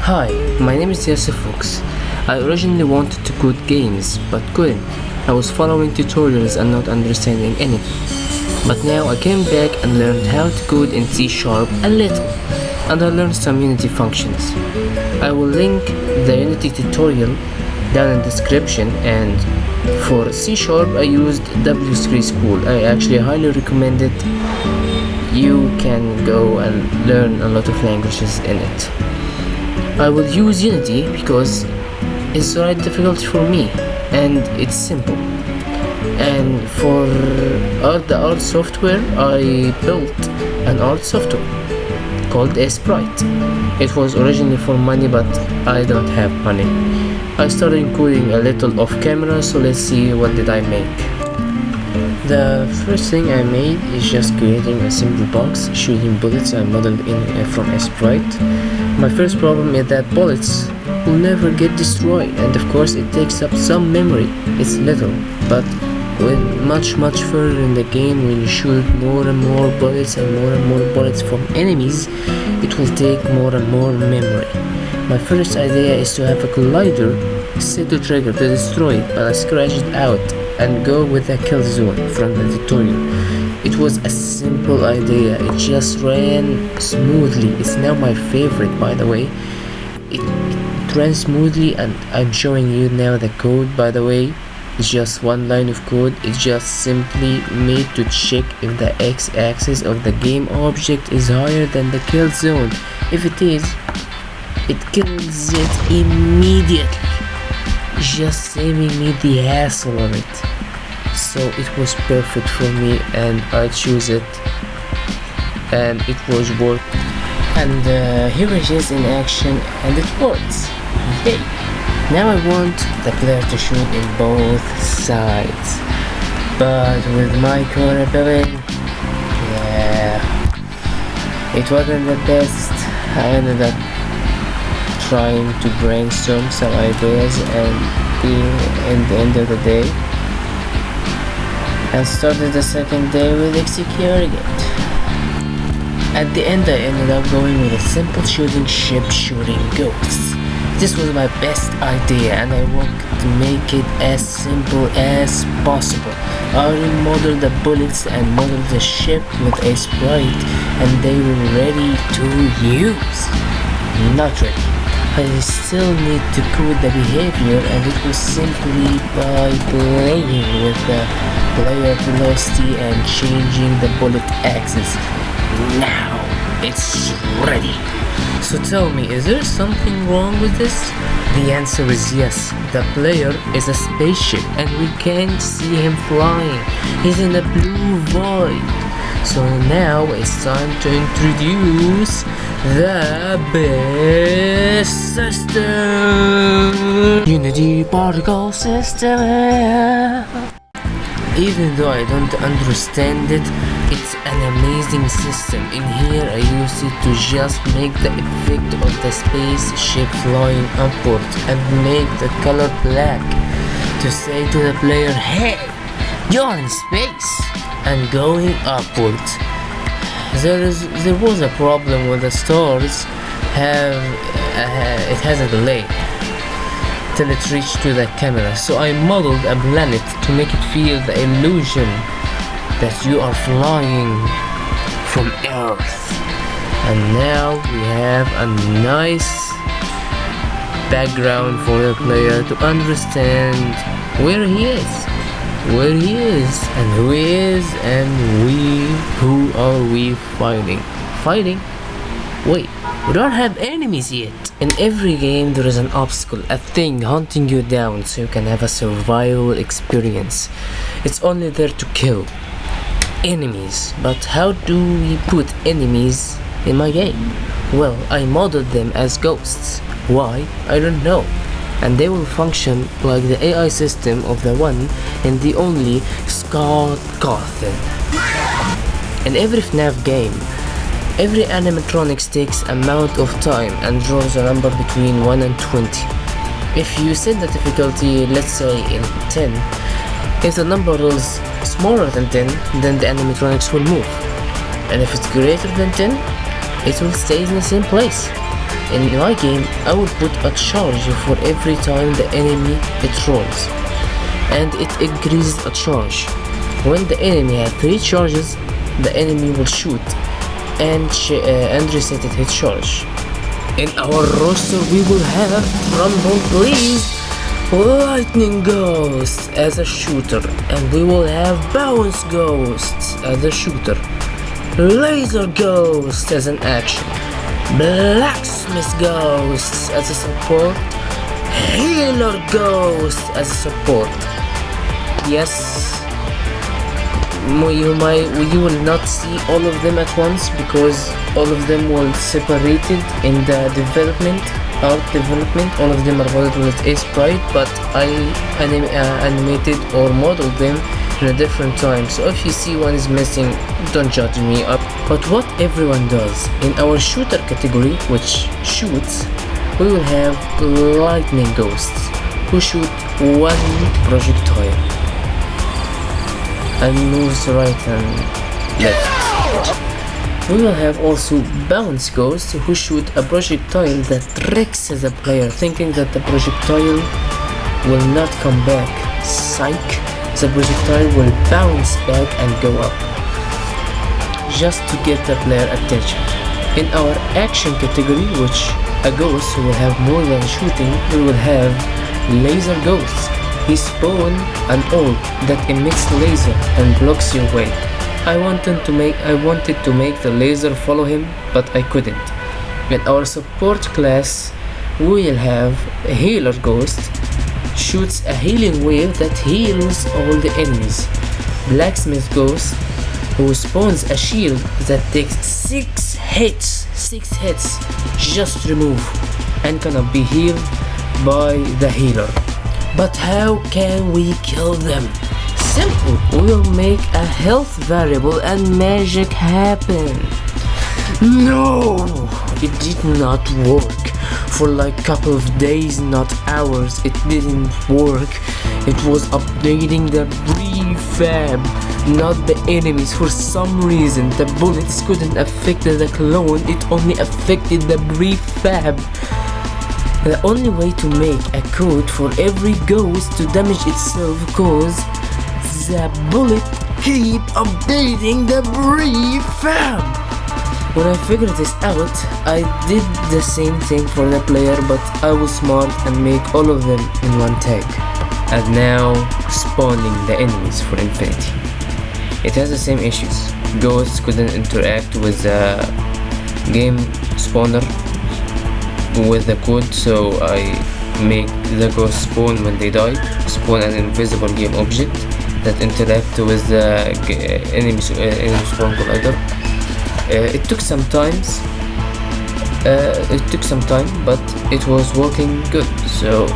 Hi, my name is Thx Fox. I originally wanted to code games, but couldn't. I was following tutorials and not understanding anything. But now I came back and learned how to code in C# a little, and I learned some Unity functions. I will link the Unity tutorial down in the description, and for C# I used W3 School. I actually highly recommend it. You can go and learn a lot of languages in it. I will use Unity because it's the right difficulty for me and it's simple. And for the art software, I built an art software called a Sprite. It was originally for money, but I don't have money. I started coding a little off camera, so let's see what did I make. The first thing I made is just creating a simple box shooting bullets I modeled in from a sprite. My first problem is that bullets will never get destroyed, and of course it takes up some memory. It's little, but when much further in the game, when you shoot more and more bullets from enemies, it will take more and more memory. My first idea is to have a collider set the trigger to destroy it, but I scratched it out and go with a kill zone from the tutorial. It was a simple idea, it just ran smoothly. It's now my favorite, by the way. It ran smoothly, and I'm showing you now the code, by the way. It's just one line of code. It's just simply made to check if the x-axis of the game object is higher than the kill zone. If it is, it kills it immediately, just saving me the hassle of it. So it was perfect for me, and I choose it, and it was work. And here it is in action, and it works. Yay! Now I want the player to shoot in both sides, but with my core ability, it wasn't the best. I ended up trying to brainstorm some ideas and being in the end of the day, and started the second day with executing it. At the end I ended up going with a simple shooting ship shooting ghosts. This was my best idea, and I wanted to make it as simple as possible. I remodeled the bullets and modeled the ship with a sprite, and they were ready to use. Not ready. I still need to code the behavior, and it was simply by playing with the player velocity and changing the bullet axis. Now it's ready. So tell me, is there something wrong with this? The answer is yes. The player is a spaceship and we can't see him flying. He's in the blue void. So now it's time to introduce the best system, Unity particle system. Even though I don't understand it, it's an amazing system. In here I use it to just make the effect of the spaceship flying upward and make the color black, to say to the player, hey, you're in space and going upwards. There was a problem with the stars. It has a delay till it reached to the camera, so I modeled a planet to make it feel the illusion that you are flying from Earth. And now we have a nice background for the player to understand where he is, and who he is, and who are we fighting? Wait, we don't have enemies yet. In every game there is an obstacle, a thing hunting you down, so you can have a survival experience. It's only there to kill enemies. But how do we put enemies in my game? Well, I modeled them as ghosts. Why? I don't know. And they will function like the AI system of the one and the only Scott Cawthon. In every FNAF game, every animatronics takes amount of time and draws a number between 1 and 20. If you set the difficulty, let's say in 10, if the number is smaller than 10, then the animatronics will move. And if it's greater than 10, it will stay in the same place. In my game, I will put a charge for every time the enemy it rolls, and it increases a charge. When the enemy has 3 charges, the enemy will shoot and reset it his charge. In our roster, we will have Rumble Please, Lightning Ghost as a shooter, and we will have Bounce Ghost as a shooter, Laser Ghost as an action, Blacksmith Ghost as a support, Healer Ghost as a support. Yes, you will not see all of them at once because all of them were separated in the art development. All of them are modeled with a sprite, but I animated or modeled them in a different time. So if you see one is missing, don't judge me up. But what everyone does in our shooter category, which shoots, we will have Lightning Ghosts who shoot 1 projectile and moves right and left. We will have also Bounce Ghosts who shoot a projectile that tricks the player, thinking that the projectile will not come back. Psych! The projectile will bounce back and go up, just to get the player attention. In our action category, which a ghost who will have more than shooting, we will have Laser Ghosts. He spawn an orb that emits laser and blocks your way. I wanted to make the laser follow him, but I couldn't. In our support class, we will have a Healer Ghost, shoots a healing wave that heals all the enemies. Blacksmith Ghost, who spawns a shield that takes 6 hits just remove and cannot be healed by the healer. But how can we kill them? Simple, we'll make a health variable and magic happen. No, it did not work. For like couple of days, not hours, it didn't work. It was updating the prefab, not the enemies. For some reason, the bullets couldn't affect the clone, it only affected the prefab. The only way to make a code for every ghost to damage itself, cause the bullet keep updating the prefab. When I figured this out, I did the same thing for the player, but I was smart and make all of them in one tag. And now spawning the enemies for infinity. It has the same issues. Ghosts couldn't interact with the game spawner with the code, so I make the ghost spawn when they die, spawn an invisible game object that interact with the enemy spawn collider. It took some time, but it was working good, so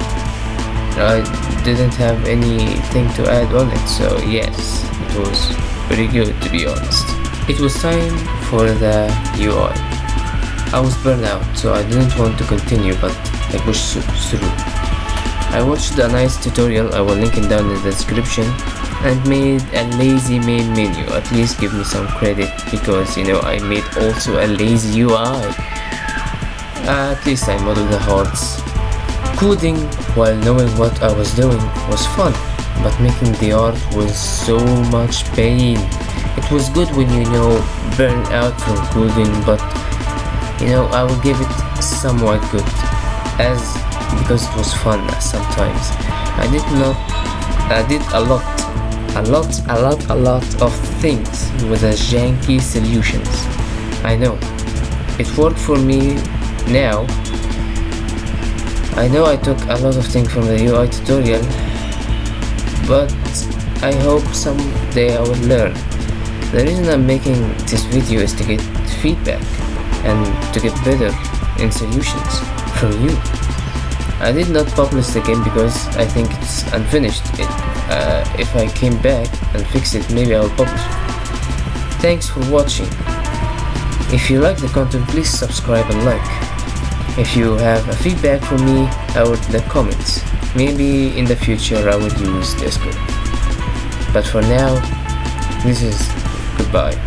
I didn't have anything to add on it. So yes, it was pretty good, to be honest. It was time for the UI. I was burned out, so I didn't want to continue, but I pushed through. I watched a nice tutorial, I will link it down in the description, and made a lazy main menu. At least give me some credit, because I made also a lazy UI. At least I modeled the hearts. Coding while knowing what I was doing was fun, but making the art was so much pain. It was good when burn out from coding, but I will give it somewhat good, because it was fun sometimes. I did a lot of things with the janky solutions. I know it worked for me now. I know I took a lot of things from the UI tutorial, but I hope someday I will learn. The reason I'm making this video is to get feedback and to get better in solutions from you. I did not publish the game because I think it's unfinished. If I came back and fix it, maybe I will publish it. Thanks for watching. If you like the content, please subscribe and like. If you have a feedback for me, I would the comments. Maybe in the future I would use Discord. But for now, this is goodbye.